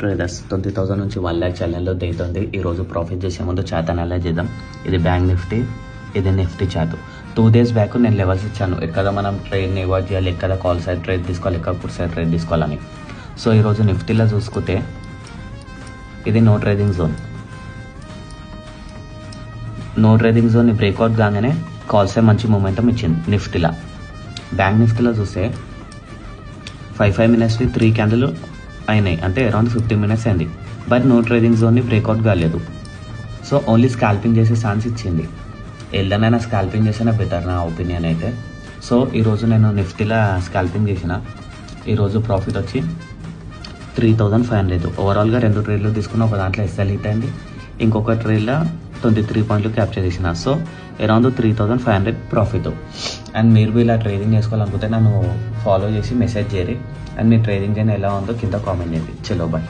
Traders 20,000 నుంచి 1 lakh ఛానల్లో దిగుతుంది. ఈరోజు ప్రాఫిట్ చేసే ముందు చార్ట్ అనలైజ్ చేద్దాం. ఇది బ్యాంక్ నిఫ్టీ, ఇది నిఫ్టీ చార్ట్. 2 days బ్యాక్ నేను లెవెల్స్ ఇచ్చాను, ఎక్కడ మనం ట్రేడ్ని అవాయిడ్ చేయాలి, ఎక్కడ కాల్ సైడ్ ట్రేడ్ తీసుకోవాలి, ఎక్కడ పుట్ సైడ్ ట్రేడ్ తీసుకోవాలని. సో ఈరోజు నిఫ్టీలో చూసుకుంటే ఇది no trading zone. No trading జోన్ని బ్రేక్అవుట్ కాగానే కాల్ సైడ్ మంచి మూమెంటం ఇచ్చింది నిఫ్టీలో. బ్యాంక్ నిఫ్టీలో చూస్తే 5 minutesకి 3 క్యాండిల్ అయినాయి, అంటే అరౌండ్ 15 minutes అయింది. బట్ నో ట్రేడింగ్ జోన్ని బ్రేక్అవుట్ కాలేదు. సో ఓన్లీ స్కాల్పింగ్ చేసే ఛాన్స్ ఇచ్చింది. ఎల్డనైనా స్కాల్పింగ్ చేసినా బెటర్ నా ఒపీనియన్ అయితే. సో ఈరోజు నేను నిఫ్టీలో స్కాల్పింగ్ చేసిన. ఈరోజు ప్రాఫిట్ వచ్చి 3,500. ఓవరాల్గా 2 ట్రేడ్లు తీసుకున్న, ఒక దాంట్లో ఎస్ఎల్ హిట్ అయింది, ఇంకొక ట్రేడ్లో 23 పాయింట్లు క్యాప్చర్ చేసిన. So around 3,500 profit. అండ్ మీరు ఇలా ట్రేడింగ్ చేసుకోవాలనుకుంటే నన్ను ఫాలో చేసి మెసేజ్ చేయరు. అండ్ మీ ట్రేడింగ్ జర్నీ ఎలా ఉందో కింద కామెంట్ చేయండి. చలో బాయ్.